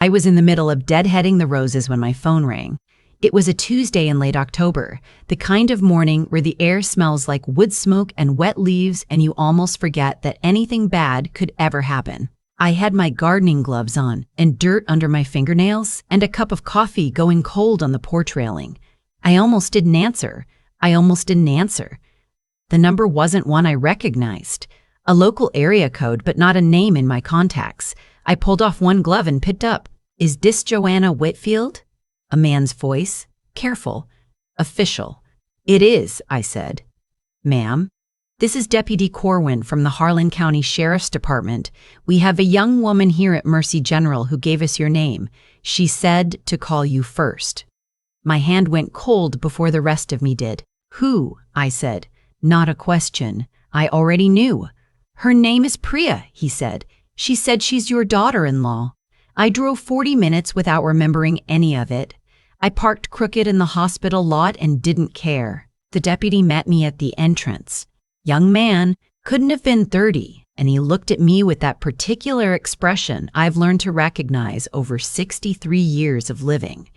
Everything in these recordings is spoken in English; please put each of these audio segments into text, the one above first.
I was in the middle of deadheading the roses when my phone rang. It was a Tuesday in late October, the kind of morning where the air smells like wood smoke and wet leaves and you almost forget that anything bad could ever happen. I had my gardening gloves on and dirt under my fingernails and a cup of coffee going cold on the porch railing. I almost didn't answer. The number wasn't one I recognized. A local area code, but not a name in my contacts. I pulled off one glove and picked up. "Is this Joanna Whitfield?" A man's voice. Careful. Official. "It is," I said. "Ma'am, this is Deputy Corwin from the Harlan County Sheriff's Department. We have a young woman here at Mercy General who gave us your name. She said to call you first." My hand went cold before the rest of me did. "Who?" I said. Not a question. I already knew. "Her name is Priya," he said. "She said she's your daughter-in-law." I drove 40 minutes without remembering any of it. I parked crooked in the hospital lot and didn't care. The deputy met me at the entrance. Young man, couldn't have been 30, and he looked at me with that particular expression I've learned to recognize over 63 years of living.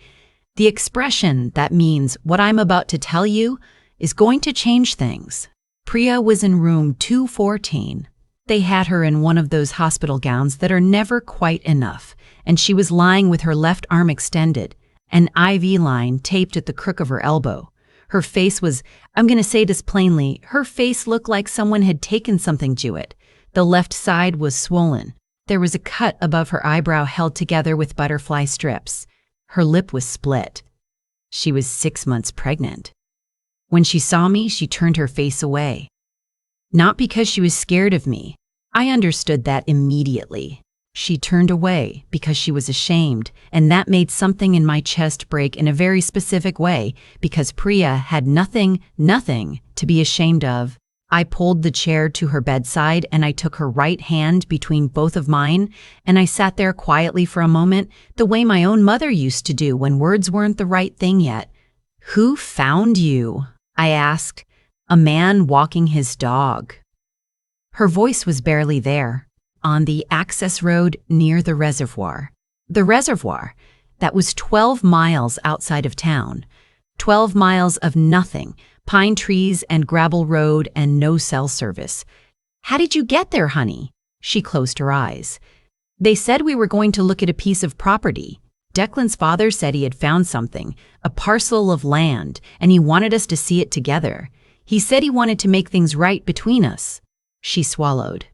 The expression that means what I'm about to tell you is going to change things. Priya was in room 214. They had her in one of those hospital gowns that are never quite enough, and she was lying with her left arm extended, an IV line taped at the crook of her elbow. Her face was, I'm going to say this plainly, her face looked like someone had taken something to it. The left side was swollen. There was a cut above her eyebrow held together with butterfly strips. Her lip was split. She was 6 months pregnant. When she saw me, she turned her face away. Not because she was scared of me. I understood that immediately. She turned away because she was ashamed, and that made something in my chest break in a very specific way because Priya had nothing to be ashamed of. I pulled the chair to her bedside and I took her right hand between both of mine, and I sat there quietly for a moment, the way my own mother used to do when words weren't the right thing yet. "Who found you?" I asked. "A man walking his dog." Her voice was barely there. On the access road near the reservoir. The reservoir, that was 12 miles outside of town. 12 miles of nothing, pine trees and gravel road and no cell service. "How did you get there, honey?" She closed her eyes. "They said we were going to look at a piece of property. Declan's father said he had found something, a parcel of land, and he wanted us to see it together. He said he wanted to make things right between us." She swallowed.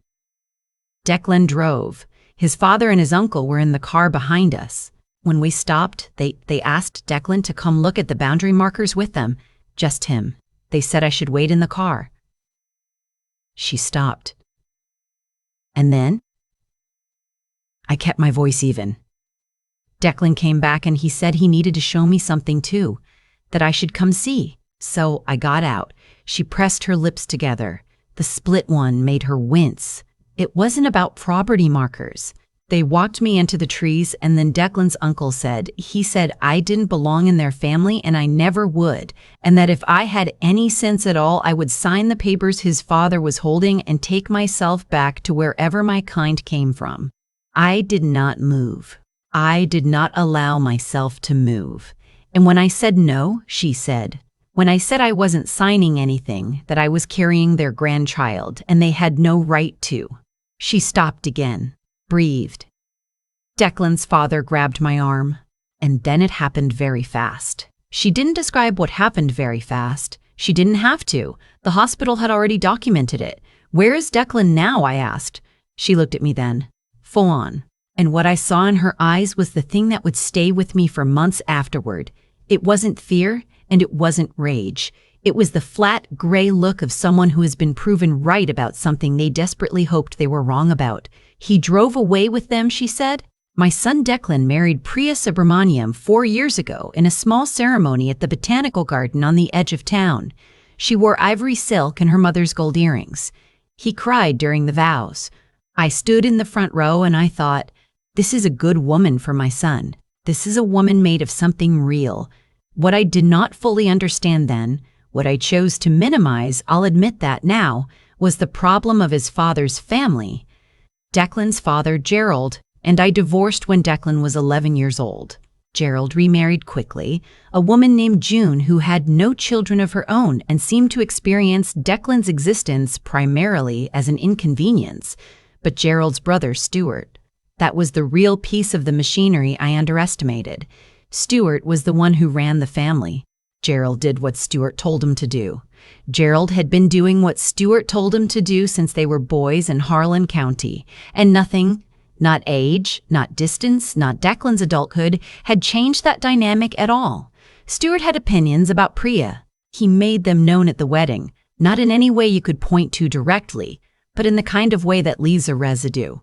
Declan drove. His father and his uncle were in the car behind us. When we stopped, they asked Declan to come look at the boundary markers with them. Just him. They said I should wait in the car. She stopped. And then? I kept my voice even. Declan came back and he said he needed to show me something too, that I should come see. So I got out. She pressed her lips together. The split one made her wince. It wasn't about property markers. They walked me into the trees, and then Declan's uncle said I didn't belong in their family and I never would, and that if I had any sense at all, I would sign the papers his father was holding and take myself back to wherever my kind came from. I did not move. I did not allow myself to move. And when I said no, she said, when I said I wasn't signing anything, that I was carrying their grandchild and they had no right to. She stopped again, breathed. Declan's father grabbed my arm, and then it happened very fast. She didn't describe what happened very fast. She didn't have to. The hospital had already documented it. "Where is Declan now?" I asked. She looked at me then, full on. And what I saw in her eyes was the thing that would stay with me for months afterward. It wasn't fear, and it wasn't rage. It was the flat, gray look of someone who has been proven right about something they desperately hoped they were wrong about. "He drove away with them," she said. "My son Declan married Priya Subramaniam 4 years ago in a small ceremony at the botanical garden on the edge of town. She wore ivory silk and her mother's gold earrings. He cried during the vows. I stood in the front row and I thought, this is a good woman for my son. This is a woman made of something real. What I did not fully understand then, what I chose to minimize, I'll admit that now, was the problem of his father's family. Declan's father, Gerald, and I divorced when Declan was 11 years old. Gerald remarried quickly, a woman named June who had no children of her own and seemed to experience Declan's existence primarily as an inconvenience. But Gerald's brother, Stuart, that was the real piece of the machinery I underestimated. Stuart was the one who ran the family. Gerald did what Stuart told him to do. Gerald had been doing what Stuart told him to do since they were boys in Harlan County, and nothing, not age, not distance, not Declan's adulthood, had changed that dynamic at all. Stuart had opinions about Priya. He made them known at the wedding, not in any way you could point to directly, but in the kind of way that leaves a residue.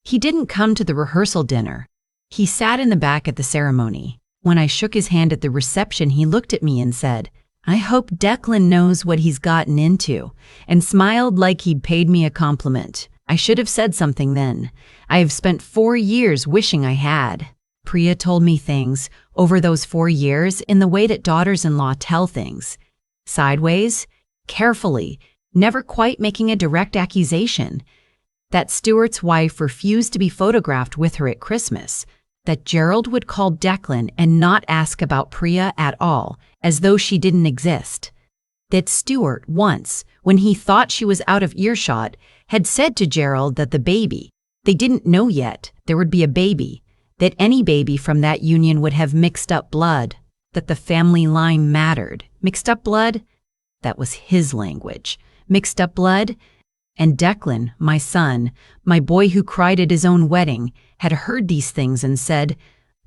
He didn't come to the rehearsal dinner. He sat in the back at the ceremony. When I shook his hand at the reception, he looked at me and said, "I hope Declan knows what he's gotten into," and smiled like he'd paid me a compliment. I should have said something then. I have spent 4 years wishing I had. Priya told me things over those 4 years in the way that daughters-in-law tell things. Sideways, carefully, never quite making a direct accusation. That Stuart's wife refused to be photographed with her at Christmas. That Gerald would call Declan and not ask about Priya at all, as though she didn't exist. That Stuart once, when he thought she was out of earshot, had said to Gerald that the baby, they didn't know yet there would be a baby, that any baby from that union would have mixed up blood, that the family line mattered. Mixed up blood? That was his language. Mixed up blood? And Declan, my son, my boy who cried at his own wedding, had heard these things and said,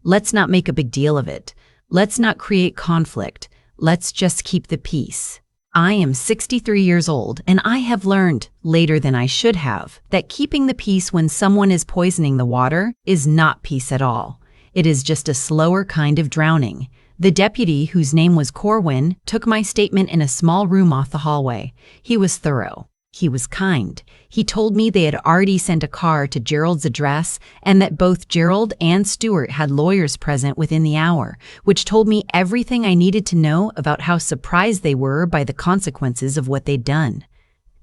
"Let's not make a big deal of it. Let's not create conflict. Let's just keep the peace." I am 63 years old, and I have learned, later than I should have, that keeping the peace when someone is poisoning the water is not peace at all. It is just a slower kind of drowning. The deputy, whose name was Corwin, took my statement in a small room off the hallway. He was thorough. He was kind. He told me they had already sent a car to Gerald's address and that both Gerald and Stuart had lawyers present within the hour, which told me everything I needed to know about how surprised they were by the consequences of what they'd done.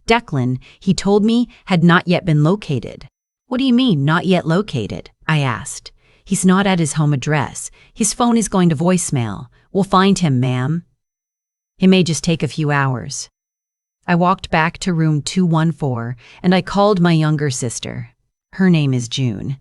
Declan, he told me, had not yet been located. "What do you mean, not yet located?" I asked. "He's not at his home address. His phone is going to voicemail. We'll find him, ma'am. It may just take a few hours." I walked back to room 214, and I called my younger sister. Her name is June.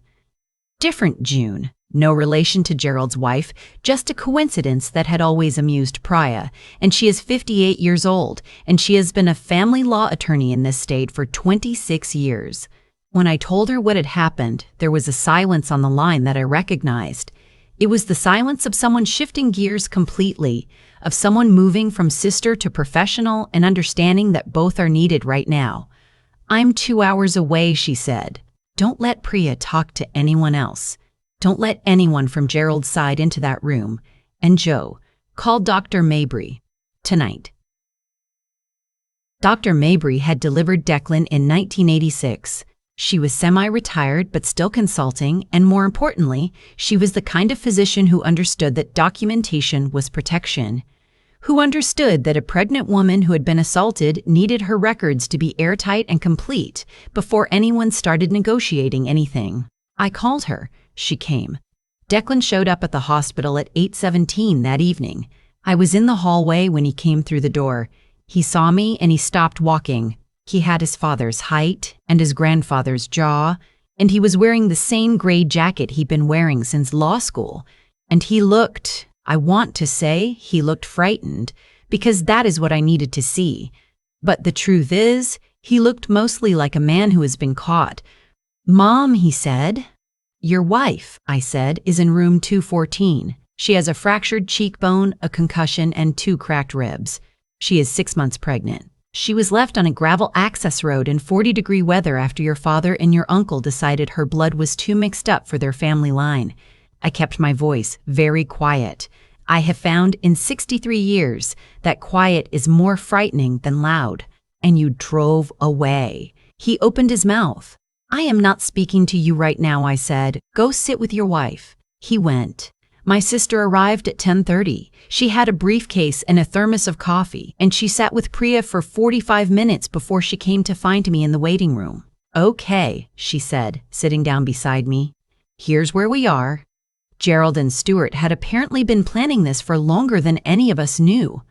Different June, no relation to Gerald's wife, just a coincidence that had always amused Priya, and she is 58 years old, and she has been a family law attorney in this state for 26 years. When I told her what had happened, there was a silence on the line that I recognized. It was the silence of someone shifting gears completely, of someone moving from sister to professional and understanding that both are needed right now. "I'm 2 hours away," she said. "Don't let Priya talk to anyone else. Don't let anyone from Gerald's side into that room. And Joe, call Dr. Mabry. Tonight." Dr. Mabry had delivered Declan in 1986. She was semi-retired but still consulting, and more importantly, she was the kind of physician who understood that documentation was protection, who understood that a pregnant woman who had been assaulted needed her records to be airtight and complete before anyone started negotiating anything. I called her. She came. Declan showed up at the hospital at 8:17 that evening. I was in the hallway when he came through the door. He saw me and he stopped walking. He had his father's height and his grandfather's jaw, and he was wearing the same gray jacket he'd been wearing since law school. And he looked, I want to say, he looked frightened, because that is what I needed to see. But the truth is, he looked mostly like a man who has been caught. "Mom," he said. "Your wife," I said, "is in room 214. She has a fractured cheekbone, a concussion, and 2 cracked ribs. She is 6 months pregnant. She was left on a gravel access road in 40-degree weather after your father and your uncle decided her blood was too mixed up for their family line." I kept my voice very quiet. I have found in 63 years that quiet is more frightening than loud. "And you drove away." He opened his mouth. "I am not speaking to you right now," I said. "Go sit with your wife." He went. My sister arrived at 10:30. She had a briefcase and a thermos of coffee, and she sat with Priya for 45 minutes before she came to find me in the waiting room. "Okay," she said, sitting down beside me. Here's where we are. Gerald and Stuart had apparently been planning this for longer than any of us knew.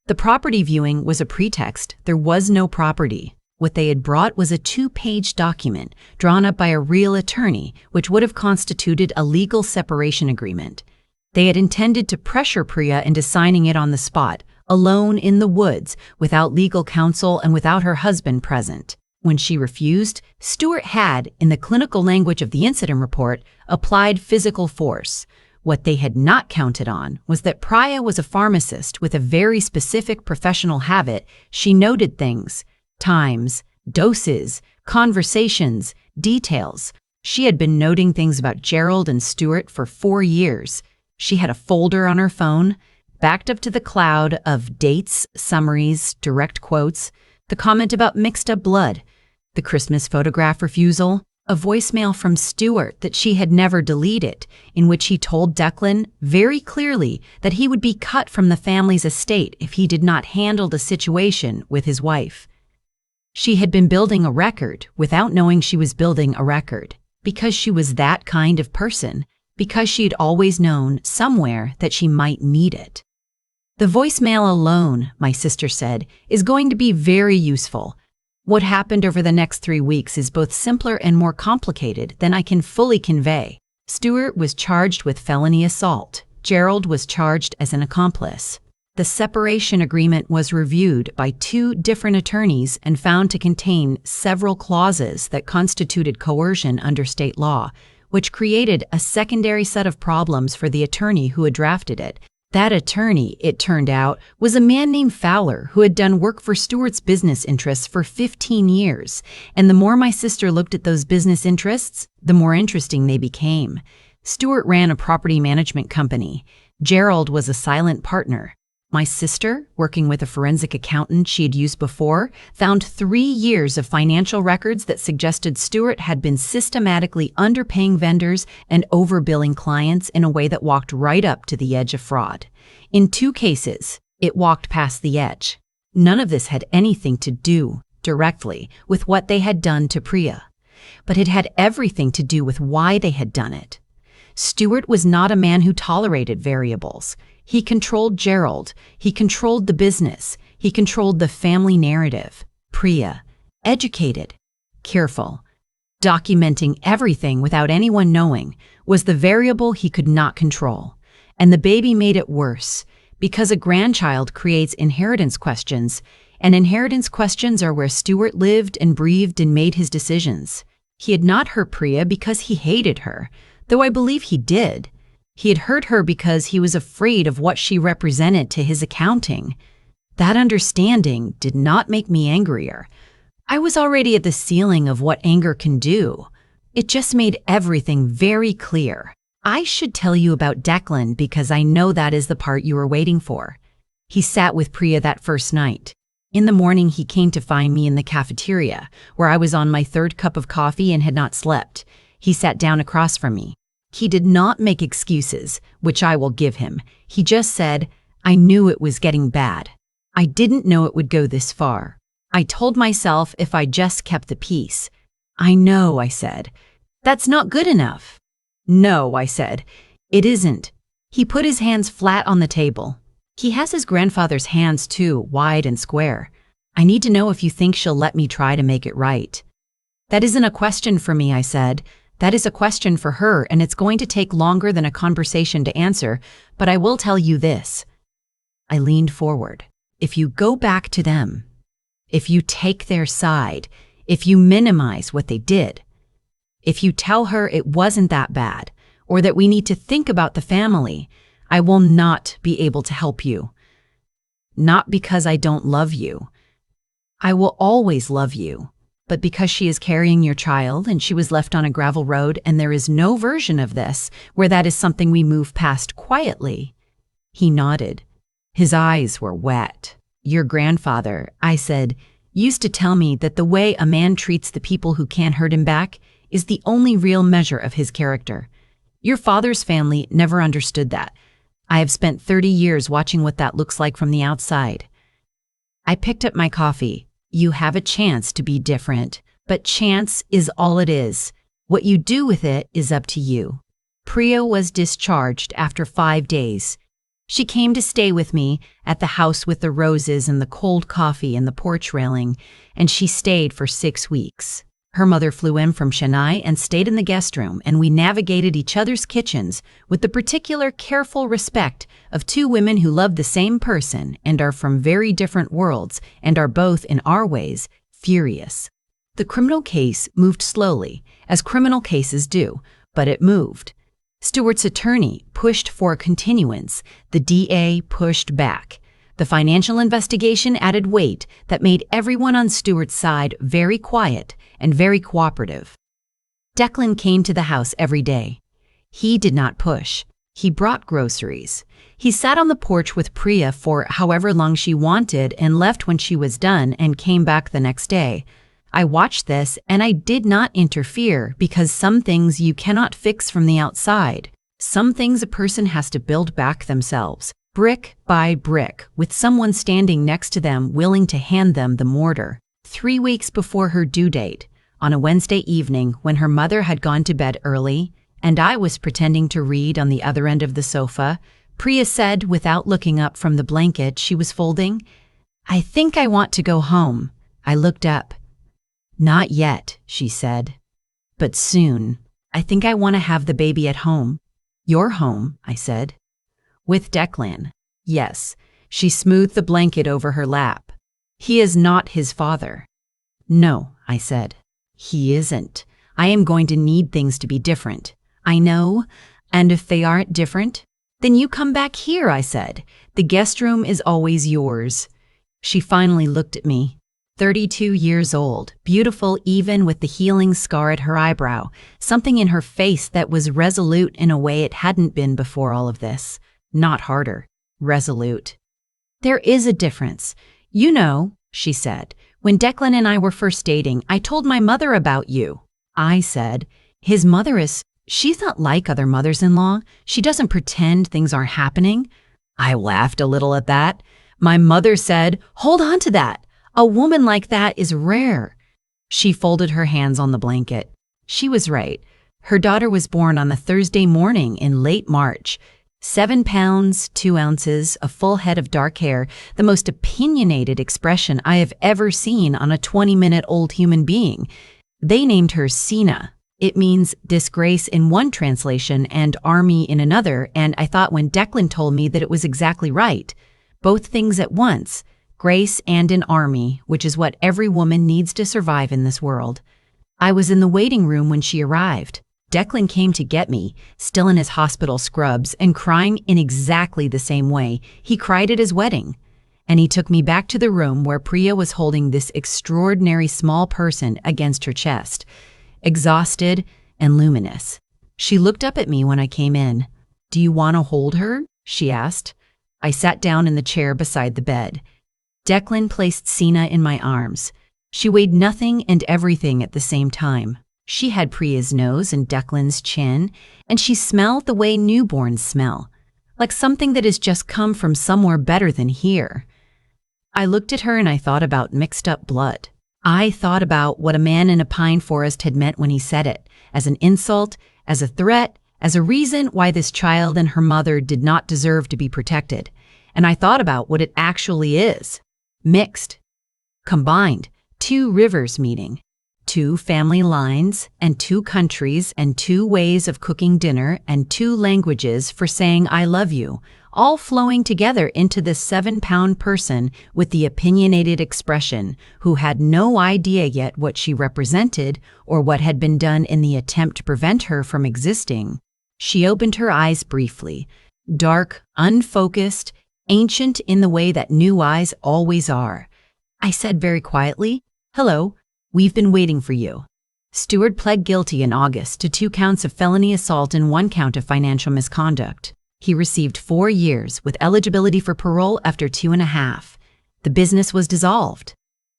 The property viewing was a pretext. There was no property. What they had brought was a 2-page document drawn up by a real attorney, which would have constituted a legal separation agreement. They had intended to pressure Priya into signing it on the spot, alone in the woods, without legal counsel and without her husband present. When she refused, Stuart had, in the clinical language of the incident report, applied physical force. What they had not counted on was that Priya was a pharmacist with a very specific professional habit. She noted things, times, doses, conversations, details. She had been noting things about Gerald and Stuart for 4 years. She had a folder on her phone, backed up to the cloud of dates, summaries, direct quotes, the comment about mixed-up blood, the Christmas photograph refusal, a voicemail from Stuart that she had never deleted, in which he told Declan very clearly that he would be cut from the family's estate if he did not handle the situation with his wife. She had been building a record without knowing she was building a record, because she was that kind of person, because she'd always known somewhere that she might need it. The voicemail alone, my sister said, is going to be very useful. What happened over the next 3 weeks is both simpler and more complicated than I can fully convey. Stuart was charged with felony assault. Gerald was charged as an accomplice. The separation agreement was reviewed by 2 different attorneys and found to contain several clauses that constituted coercion under state law, which created a secondary set of problems for the attorney who had drafted it. That attorney, it turned out, was a man named Fowler who had done work for Stuart's business interests for 15 years, and the more my sister looked at those business interests, the more interesting they became. Stuart ran a property management company. Gerald was a silent partner. My sister, working with a forensic accountant she had used before, found 3 years of financial records that suggested Stuart had been systematically underpaying vendors and overbilling clients in a way that walked right up to the edge of fraud. In 2 cases, it walked past the edge. None of this had anything to do, directly, with what they had done to Priya, but it had everything to do with why they had done it. Stuart was not a man who tolerated variables. He controlled Gerald. He controlled the business. He controlled the family narrative. Priya, educated, careful, documenting everything without anyone knowing, was the variable he could not control. And the baby made it worse, because a grandchild creates inheritance questions, and inheritance questions are where Stuart lived and breathed and made his decisions. He had not hurt Priya because he hated her, though I believe he did. He had hurt her because he was afraid of what she represented to his accounting. That understanding did not make me angrier. I was already at the ceiling of what anger can do. It just made everything very clear. I should tell you about Declan because I know that is the part you were waiting for. He sat with Priya that first night. In the morning, he came to find me in the cafeteria, where I was on my 3rd cup of coffee and had not slept. He sat down across from me. He did not make excuses, which I will give him. He just said, I knew it was getting bad. I didn't know it would go this far. I told myself if I just kept the peace. I know, I said. That's not good enough. No, I said. It isn't. He put his hands flat on the table. He has his grandfather's hands too, wide and square. I need to know if you think she'll let me try to make it right. That isn't a question for me, I said. That is a question for her, and it's going to take longer than a conversation to answer, but I will tell you this. I leaned forward. If you go back to them, if you take their side, if you minimize what they did, if you tell her it wasn't that bad, or that we need to think about the family, I will not be able to help you. Not because I don't love you. I will always love you. But because she is carrying your child and she was left on a gravel road and there is no version of this where that is something we move past quietly. He nodded. His eyes were wet. Your grandfather, I said, used to tell me that the way a man treats the people who can't hurt him back is the only real measure of his character. Your father's family never understood that. I have spent 30 years watching what that looks like from the outside. I picked up my coffee. You have a chance to be different, but chance is all it is. What you do with it is up to you. Priya was discharged after 5 days. She came to stay with me at the house with the roses and the cold coffee and the porch railing, and she stayed for 6 weeks. Her mother flew in from Chennai and stayed in the guest room, and we navigated each other's kitchens with the particular careful respect of two women who love the same person and are from very different worlds and are both, in our ways, furious. The criminal case moved slowly, as criminal cases do, but it moved. Stewart's attorney pushed for a continuance. The DA pushed back. The financial investigation added weight that made everyone on Stewart's side very quiet and very cooperative. Declan came to the house every day. He did not push. He brought groceries. He sat on the porch with Priya for however long she wanted and left when she was done and came back the next day. I watched this and I did not interfere because some things you cannot fix from the outside. Some things a person has to build back themselves, brick by brick, with someone standing next to them willing to hand them the mortar. 3 weeks before her due date, on a Wednesday evening when her mother had gone to bed early and I was pretending to read on the other end of the sofa, Priya said without looking up from the blanket she was folding, "I think I want to go home." I looked up. "Not yet," she said. "But soon. I think I want to have the baby at home." "Your home," I said. "With Declan." "Yes." She smoothed the blanket over her lap. "He is not his father." "No," I said. "He isn't. I am going to need things to be different." "I know. And if they aren't different, then you come back here," I said. "The guest room is always yours." She finally looked at me. 32 years old, beautiful even with the healing scar at her eyebrow, something in her face that was resolute in a way it hadn't been before all of this. Not harder, resolute. "There is a difference. You know," she said, "when Declan and I were first dating, I told my mother about you." I said, "His mother she's not like other mothers-in-law. She doesn't pretend things aren't happening." I laughed a little at that. "My mother said, hold on to that. A woman like that is rare." She folded her hands on the blanket. She was right. Her daughter was born on a Thursday morning in late March. 7 pounds, 2 ounces, a full head of dark hair, the most opinionated expression I have ever seen on a 20-minute-old human being. They named her Sina. It means disgrace in one translation and army in another, and I thought when Declan told me that it was exactly right. Both things at once. Grace and an army, which is what every woman needs to survive in this world. I was in the waiting room when she arrived. Declan came to get me, still in his hospital scrubs and crying in exactly the same way he cried at his wedding. And he took me back to the room where Priya was holding this extraordinary small person against her chest, exhausted and luminous. She looked up at me when I came in. "Do you want to hold her?" she asked. I sat down in the chair beside the bed. Declan placed Sina in my arms. She weighed nothing and everything at the same time. She had Priya's nose and Declan's chin, and she smelled the way newborns smell, like something that has just come from somewhere better than here. I looked at her and I thought about mixed up blood. I thought about what a man in a pine forest had meant when he said it, as an insult, as a threat, as a reason why this child and her mother did not deserve to be protected. And I thought about what it actually is. Mixed. Combined. 2 rivers meeting. 2 family lines and 2 countries and 2 ways of cooking dinner and 2 languages for saying I love you, all flowing together into this 7-pound person with the opinionated expression who had no idea yet what she represented or what had been done in the attempt to prevent her from existing. She opened her eyes briefly, dark, unfocused, ancient in the way that new eyes always are. I said very quietly, "Hello, we've been waiting for you." Stewart pled guilty in August to 2 counts of felony assault and 1 count of financial misconduct. He received 4 years with eligibility for parole after 2.5. The business was dissolved.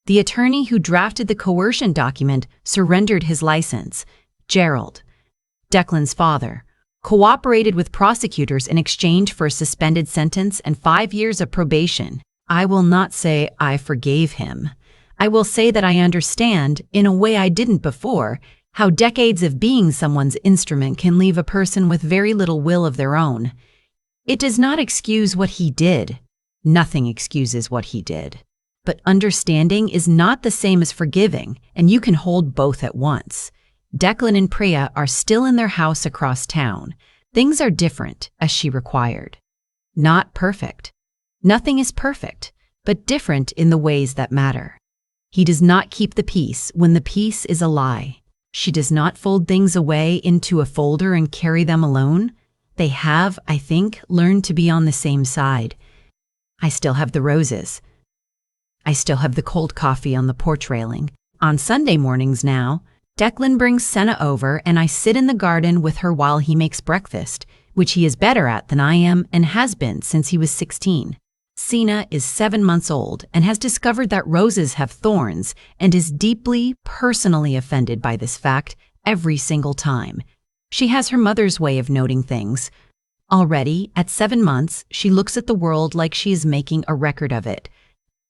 The attorney who drafted the coercion document surrendered his license. Gerald, Declan's father, cooperated with prosecutors in exchange for a suspended sentence and 5 years of probation. I will not say I forgave him. I will say that I understand, in a way I didn't before, How decades of being someone's instrument can leave a person with very little will of their own. It does not excuse what he did. Nothing excuses what he did. But understanding is not the same as forgiving, and you can hold both at once. Declan and Priya are still in their house across town. Things are different, as she required. Not perfect. Nothing is perfect, but different in the ways that matter. He does not keep the peace when the peace is a lie. She does not fold things away into a folder and carry them alone. They have, I think, learned to be on the same side. I still have the roses. I still have the cold coffee on the porch railing. On Sunday mornings now, Declan brings Senna over and I sit in the garden with her while he makes breakfast, which he is better at than I am and has been since he was 16. Sina is 7 months old and has discovered that roses have thorns and is deeply, personally offended by this fact every single time. She has her mother's way of noting things. Already, at 7 months, she looks at the world like she is making a record of it.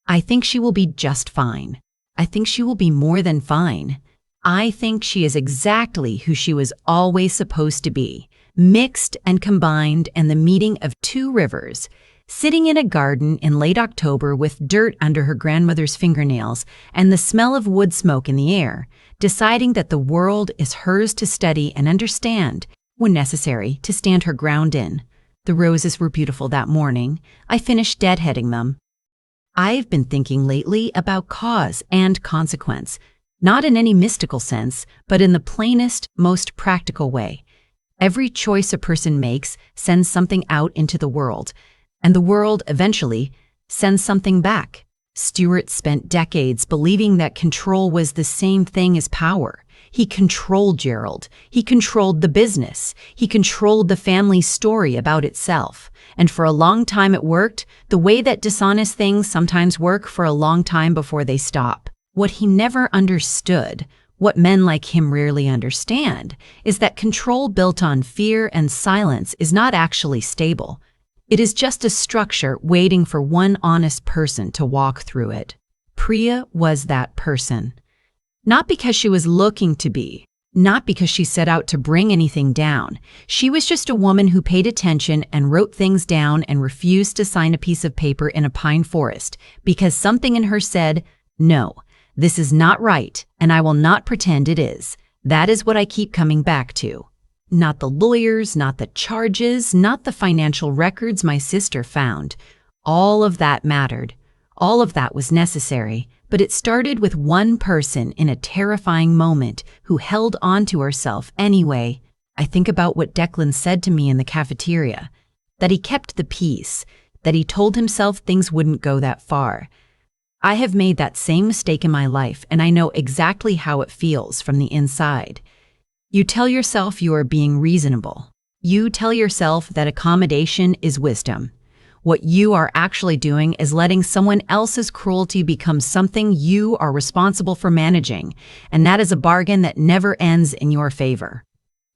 I think she will be just fine. I think she will be more than fine. I think she is exactly who she was always supposed to be, mixed and combined and the meeting of two rivers. Sitting in a garden in late October with dirt under her grandmother's fingernails and the smell of wood smoke in the air, deciding that the world is hers to study and understand, when necessary, to stand her ground in. The roses were beautiful that morning. I finished deadheading them. I've been thinking lately about cause and consequence, not in any mystical sense, but in the plainest, most practical way. Every choice a person makes sends something out into the world, and the world, eventually, sends something back. Stuart spent decades believing that control was the same thing as power. He controlled Gerald. He controlled the business. He controlled the family story about itself. And for a long time it worked, the way that dishonest things sometimes work for a long time before they stop. What he never understood, what men like him rarely understand, is that control built on fear and silence is not actually stable. It is just a structure waiting for one honest person to walk through it. Priya was that person. Not because she was looking to be, not because she set out to bring anything down. She was just a woman who paid attention and wrote things down and refused to sign a piece of paper in a pine forest because something in her said, "No, this is not right, and I will not pretend it is." That is what I keep coming back to. Not the lawyers, not the charges, not the financial records my sister found. All of that mattered. All of that was necessary, but it started with one person in a terrifying moment who held on to herself anyway. I think about what Declan said to me in the cafeteria, that he kept the peace, that he told himself things wouldn't go that far. I have made that same mistake in my life, and I know exactly how it feels from the inside. You tell yourself you are being reasonable. You tell yourself that accommodation is wisdom. What you are actually doing is letting someone else's cruelty become something you are responsible for managing, and that is a bargain that never ends in your favor.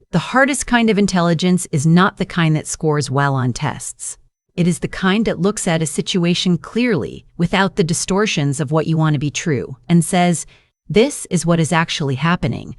The hardest kind of intelligence is not the kind that scores well on tests. It is the kind that looks at a situation clearly, without the distortions of what you want to be true, and says, "This is what is actually happening."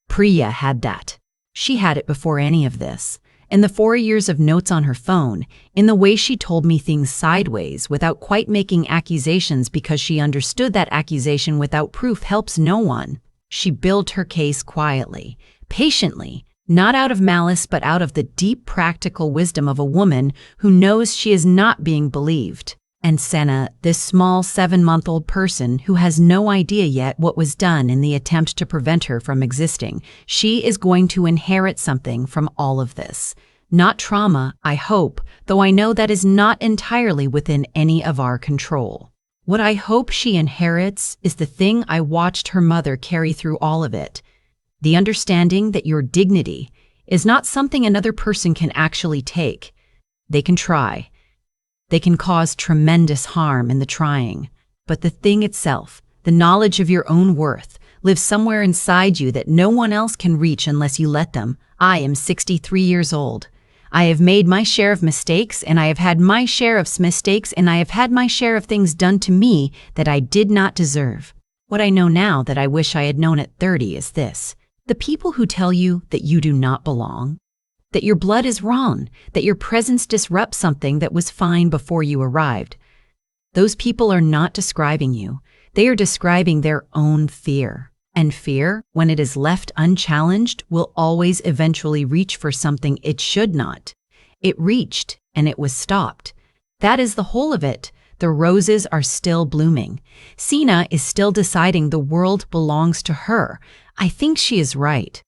Priya had that. She had it before any of this. In the 4 years of notes on her phone, in the way she told me things sideways without quite making accusations because she understood that accusation without proof helps no one. She built her case quietly, patiently, not out of malice but out of the deep practical wisdom of a woman who knows she is not being believed. And Senna, this small 7-month-old person who has no idea yet what was done in the attempt to prevent her from existing, she is going to inherit something from all of this. Not trauma, I hope, though I know that is not entirely within any of our control. What I hope she inherits is the thing I watched her mother carry through all of it. The understanding that your dignity is not something another person can actually take. They can try. They can cause tremendous harm in the trying, but the thing itself, the knowledge of your own worth, lives somewhere inside you that no one else can reach unless you let them. I am 63 years old. I have made my share of mistakes, and I have had my share of mistakes, and I have had my share of things done to me that I did not deserve. What I know now that I wish I had known at 30 is this: The people who tell you that you do not belong, that your blood is wrong, that your presence disrupts something that was fine before you arrived. Those people are not describing you. They are describing their own fear. And fear, when it is left unchallenged, will always eventually reach for something it should not. It reached, and it was stopped. That is the whole of it. The roses are still blooming. Sina is still deciding the world belongs to her. I think she is right.